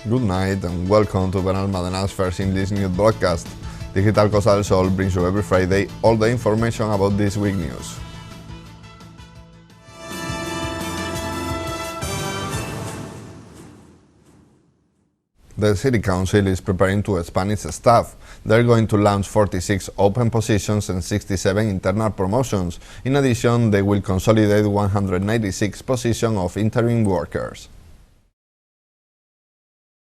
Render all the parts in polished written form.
Good night and welcome to Benalmádena's first English news broadcast. Digital Costa del Sol brings you every Friday all the information about this week news. The City Council is preparing to expand its staff. They're going to launch 46 open positions and 67 internal promotions. In addition, they will consolidate 196 positions of interim workers.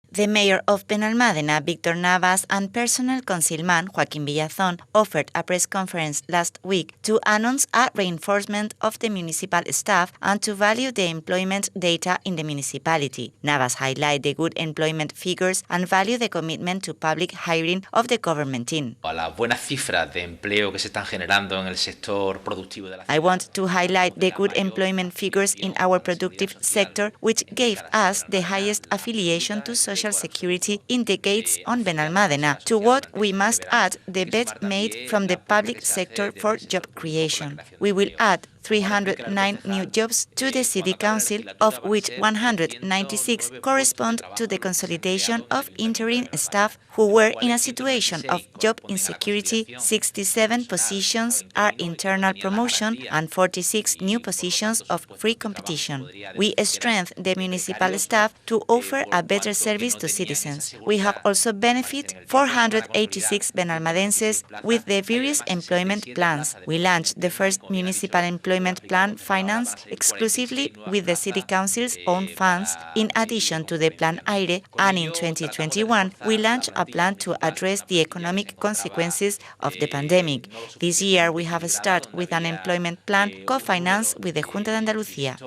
The mayor of Benalmádena, Víctor Navas, and personal councilman Joaquín Villazón offered a press conference last week to announce a reinforcement of the municipal staff and to value the employment data in the municipality. Navas highlighted the good employment figures and value the commitment to public hiring of the government team. A las buenas cifras de empleo que se están generando en el sector productivo de la I want to highlight the good employment figures in our productive sector, which gave us the highest affiliation to Social Security indicates on Benalmádena. To what we must add the bet made from the public sector for job creation. We will add 309 new jobs to the City Council, of which 196 correspond to the consolidation of interim staff who were in a situation of job insecurity. 67 positions are internal promotion and 46 new positions of free competition. We strengthen the municipal staff to offer a better service to citizens. We have also benefited 486 Benalmadenses with the various employment plans. We launched the first municipal employment plan financed exclusively with the City Council's own funds, in addition to the Plan Aire, and in 2021 we launched a plan to address the economic consequences of the pandemic. This year we have started with an employment plan co-financed with the Junta de Andalucía.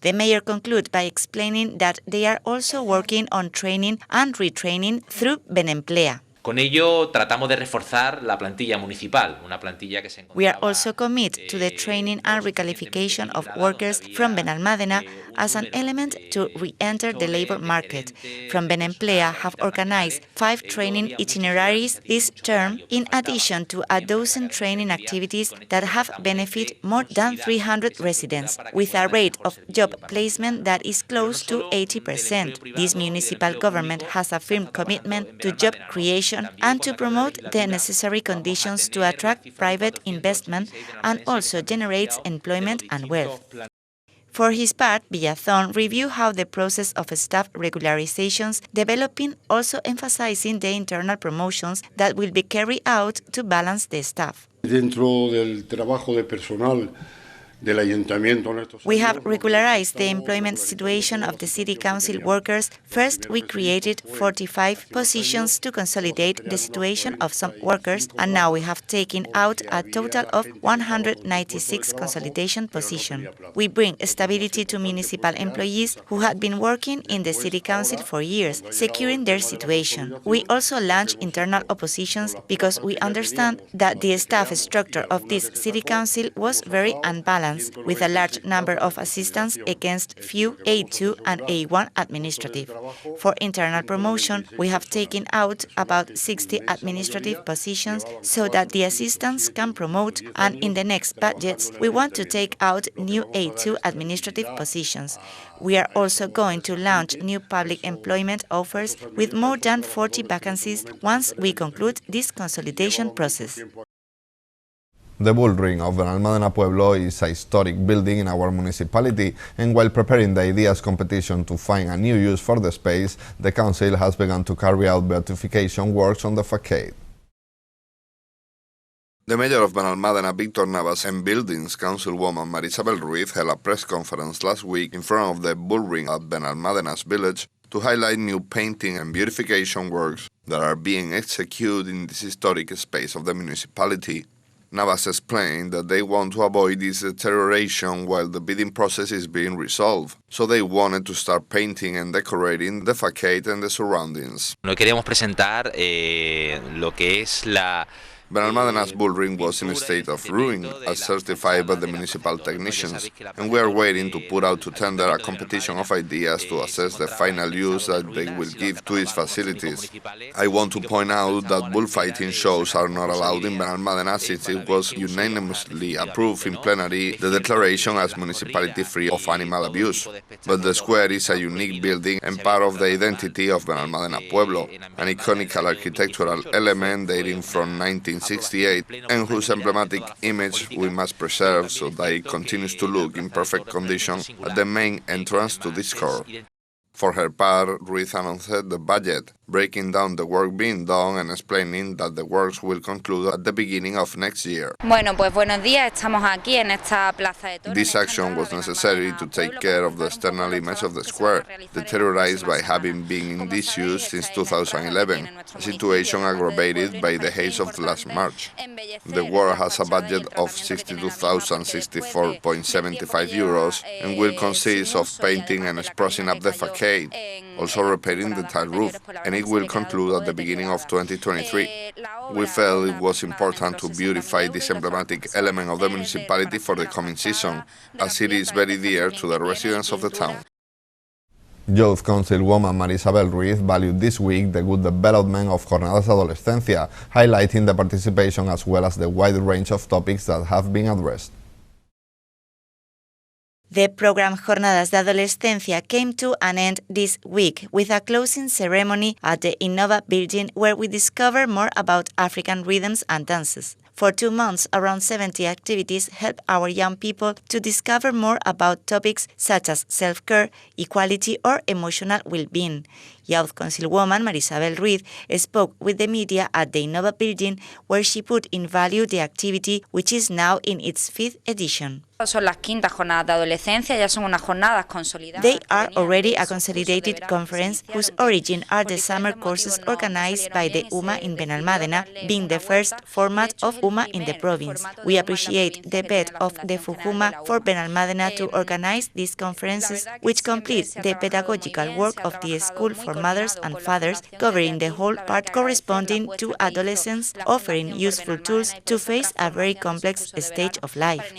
The mayor concluded by explaining that they are also working on training and retraining through Benemplea. Con ello tratamos de reforzar la plantilla municipal, una plantilla que se We are also committed to the training and requalification of workers from Benalmádena as an element to re-enter the labor market. From Benemplea have organized 5 training itineraries this term, in addition to a dozen training activities that have benefited more than 300 residents, with a rate of job placement that is close to 80%. This municipal government has a firm commitment to job creation and to promote the necessary conditions to attract private investment and also generates employment and wealth. For his part, Villazón reviewed how the process of staff regularizations developing, also emphasizing the internal promotions that will be carried out to balance the staff. Dentro del trabajo de personal del ayuntamiento en estos We have regularized the employment situation of the City Council workers. First, we created 45 positions to consolidate the situation of some workers, and now we have taken out a total of 196 consolidation positions. We bring stability to municipal employees who had been working in the City Council for years, securing their situation. We also launched internal oppositions because we understand that the staff structure of this City Council was very unbalanced, with a large number of assistants against few A2 and A1 administrative. For internal promotion, we have taken out about 60 administrative positions so that the assistants can promote, and in the next budgets, we want to take out new A2 administrative positions. We are also going to launch new public employment offers with more than 40 vacancies once we conclude this consolidation process. The Bull Ring of Benalmádena Pueblo is a historic building in our municipality, and while preparing the Ideas competition to find a new use for the space, the council has begun to carry out beautification works on the facade. The mayor of Benalmádena, Víctor Navas, and Buildings Councilwoman Marisabel Ruiz held a press conference last week in front of the Bull Ring at Benalmádena's village to highlight new painting and beautification works that are being executed in this historic space of the municipality. Navas explained that they want to avoid this deterioration while the bidding process is being resolved, so they wanted to start painting and decorating the facade and the surroundings. No queríamos presentar lo que es Benalmádena's bullring was in a state of ruin, as certified by the municipal technicians, and we are waiting to put out to tender a competition of ideas to assess the final use that they will give to its facilities. I want to point out that bullfighting shows are not allowed in Benalmádena since it was unanimously approved in plenary the declaration as municipality free of animal abuse. But the square is a unique building and part of the identity of Benalmádena Pueblo, an iconic architectural element dating from 1968 and whose emblematic image we must preserve so that it continues to look in perfect condition at the main entrance to this core. For her part, Ruiz announced the budget, breaking down the work being done and explaining that the works will conclude at the beginning of next year. This action was necessary to take care of the external image of the square, deteriorated by having been in disuse since 2011, a situation aggravated by the haze of last March. The work has a budget of €62,064.75 and will consist of painting and sprucing up the facade, also repairing the tile roof, and it will conclude at the beginning of 2023. We felt it was important to beautify this emblematic element of the municipality for the coming season, as it is very dear to the residents of the town. Youth Councilwoman Marisabel Ruiz valued this week the good development of Jornadas de Adolescencia, highlighting the participation as well as the wide range of topics that have been addressed. The program Jornadas de Adolescencia came to an end this week with a closing ceremony at the Innova building where we discover more about African rhythms and dances. For 2 months, around 70 activities help our young people to discover more about topics such as self-care, equality, or emotional well-being. Youth Councilwoman Marisabel Ruiz spoke with the media at the Innova building, where she put in value the activity, which is now in its 5th edition. They are already a consolidated conference whose origin are the summer courses organized by the UMA in Benalmádena, being the first format of UMA in the province. We appreciate the bet of the FUJUMA for Benalmádena to organize these conferences, which complete the pedagogical work of the School for Mothers and Fathers, covering the whole part corresponding to adolescence, offering useful tools to face a very complex stage of life.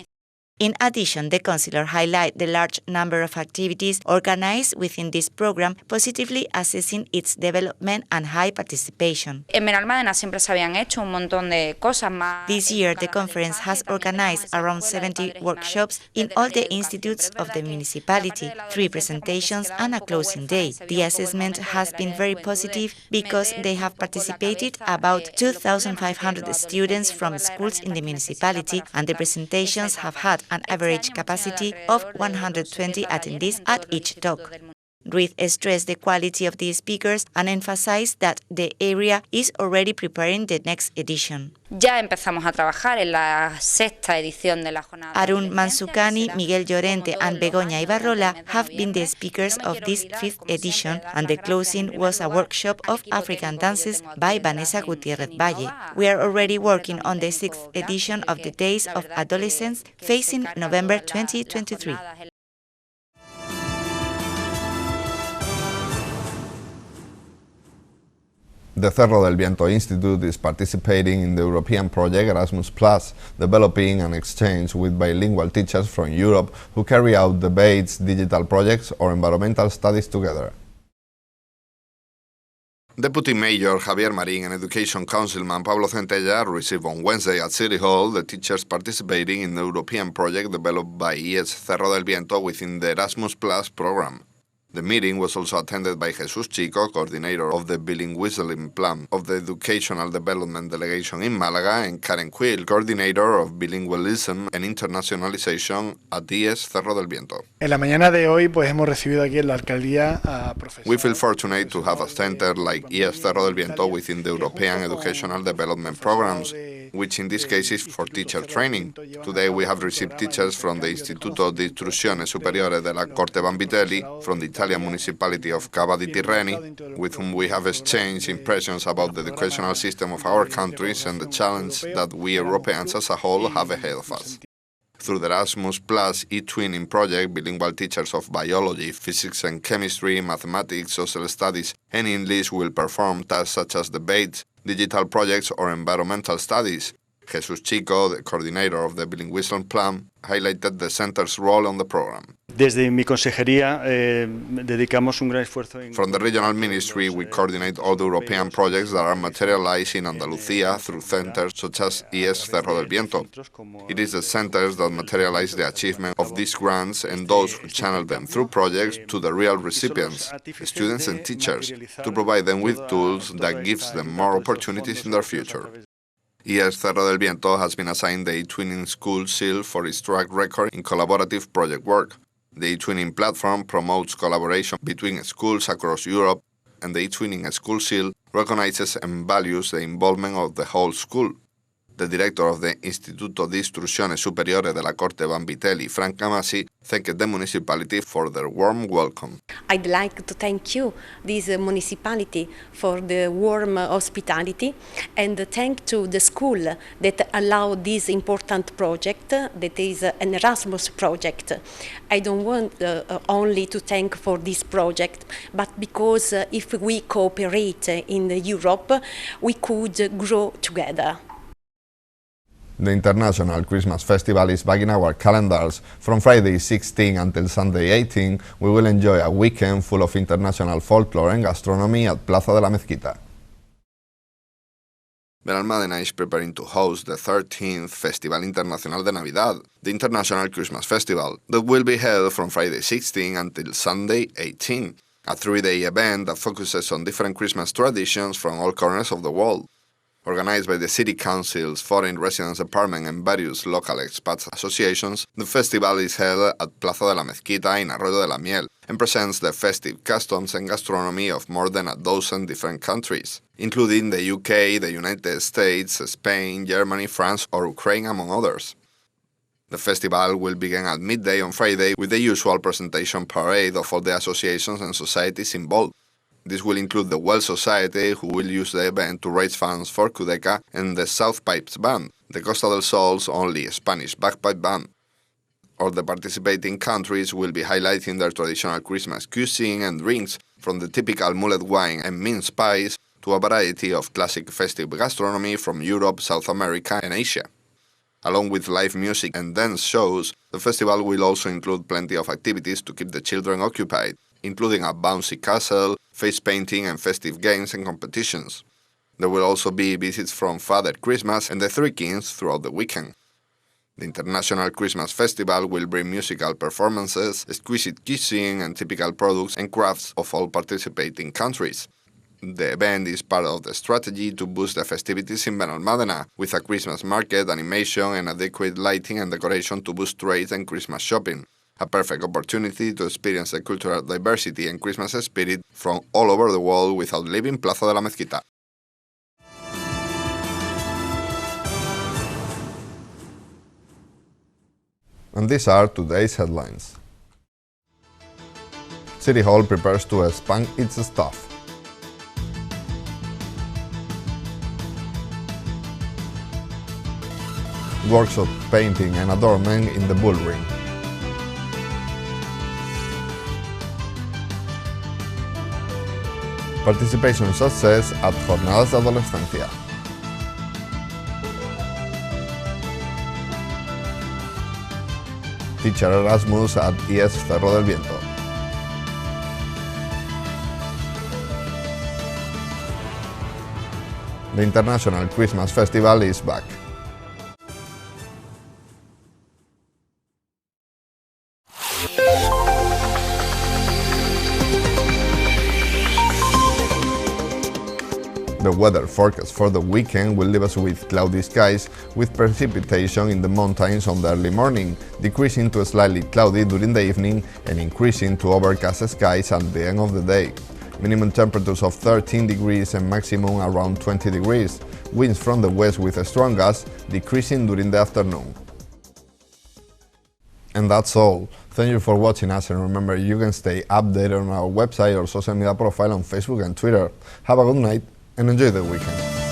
In addition, the councillor highlighted the large number of activities organized within this program, positively assessing its development and high participation. This year, the conference has organized around 70 workshops in all the institutes of the municipality, 3 presentations and a closing day. The assessment has been very positive because they have participated about 2,500 students from schools in the municipality, and the presentations have had an average capacity of 120 attendees at each talk. Ruiz stressed the quality of the speakers and emphasized that the area is already preparing the next edition. Arun Mansukani, Miguel Llorente and Begoña Ibarrola have been the speakers of this 5th edition, and the closing was a workshop of African dances by Vanessa Gutiérrez Valle. We are already working on the 6th edition of the Days of Adolescence, facing November 2023. The Cerro del Viento Institute is participating in the European project Erasmus+, developing an exchange with bilingual teachers from Europe who carry out debates, digital projects or environmental studies together. Deputy Mayor Javier Marín and Education Councilman Pablo Centella received on Wednesday at City Hall the teachers participating in the European project developed by IES Cerro del Viento within the Erasmus+ program. The meeting was also attended by Jesus Chico, coordinator of the Bilingualism Plan of the Educational Development Delegation in Málaga, and Karen Quill, coordinator of Bilingualism and Internationalization at IES Cerro del Viento. En la mañana de hoy, pues hemos recibido aquí en la alcaldía a profesores. We feel fortunate to have a center like IES Cerro del Viento within the European Educational Development Programs, which in this case is for teacher training. Today we have received teachers from the Istituto di Istruzione Superiore della Corte Vanvitelli, from the Italian municipality of Cava di Tirreni, with whom we have exchanged impressions about the educational system of our countries and the challenge that we Europeans as a whole have ahead of us. Through the Erasmus Plus e-twinning project, bilingual teachers of biology, physics and chemistry, mathematics, social studies, and English will perform tasks such as debates, digital projects, or environmental studies. Jesus Chico, the coordinator of the Bilinguism Plan, highlighted the center's role on the program. Desde mi consejería dedicamos un gran esfuerzo en... From the regional ministry, we coordinate all the European projects that are materialized in Andalucía through centers such as IES Cerro del Viento. It is the centers that materialize the achievement of these grants and those who channel them through projects to the real recipients, students and teachers, to provide them with tools that gives them more opportunities in their future. IES Cerro del Viento has been assigned the eTwinning School seal for its track record in collaborative project work. The eTwinning platform promotes collaboration between schools across Europe, and the eTwinning School seal recognizes and values the involvement of the whole school. The director of the Instituto di Istruzione Superiore della Corte Vanvitelli, Frank Camasi, thanked the municipality for their warm welcome. I'd like to thank you, this municipality, for the warm hospitality, and thank to the school that allowed this important project, that is an Erasmus project. I don't want only to thank for this project, but because if we cooperate in Europe, we could grow together. The International Christmas Festival is back in our calendars. From Friday 16 until Sunday 18, we will enjoy a weekend full of international folklore and gastronomy at Plaza de la Mezquita. Benalmádena is preparing to host the 13th Festival Internacional de Navidad, the International Christmas Festival, that will be held from Friday 16 until Sunday 18, a 3-day event that focuses on different Christmas traditions from all corners of the world. Organized by the City Council's Foreign Residence Department and various local expats associations, the festival is held at Plaza de la Mezquita in Arroyo de la Miel and presents the festive customs and gastronomy of more than a dozen different countries, including the UK, the United States, Spain, Germany, France, or Ukraine, among others. The festival will begin at midday on Friday with the usual presentation parade of all the associations and societies involved. This will include the Well Society, who will use the event to raise funds for Cudeca, and the South Pipes Band, the Costa del Sol's only Spanish bagpipe band. All the participating countries will be highlighting their traditional Christmas cuisine and drinks, from the typical mullet wine and mince pies to a variety of classic festive gastronomy from Europe, South America, and Asia. Along with live music and dance shows, the festival will also include plenty of activities to keep the children occupied, including a bouncy castle, face painting, and festive games and competitions. There will also be visits from Father Christmas and the Three Kings throughout the weekend. The International Christmas Festival will bring musical performances, exquisite cuisine, and typical products and crafts of all participating countries. The event is part of the strategy to boost the festivities in Benalmádena, with a Christmas market, animation, and adequate lighting and decoration to boost trade and Christmas shopping. A perfect opportunity to experience the cultural diversity and Christmas spirit from all over the world without leaving Plaza de la Mezquita. And these are today's headlines. City Hall prepares to expand its staff. Workshop painting and adornment in the Bull Ring. Participation success at Jornadas de Adolescencia. Teacher Erasmus at IES Cerro del Viento. The International Christmas Festival is back. The weather forecast for the weekend will leave us with cloudy skies, with precipitation in the mountains on the early morning, decreasing to slightly cloudy during the evening and increasing to overcast skies at the end of the day. Minimum temperatures of 13 degrees and maximum around 20 degrees. Winds from the west with a strong gust, decreasing during the afternoon. And that's all. Thank you for watching us, and remember, you can stay updated on our website or social media profile on Facebook and Twitter. Have a good night and enjoy the weekend.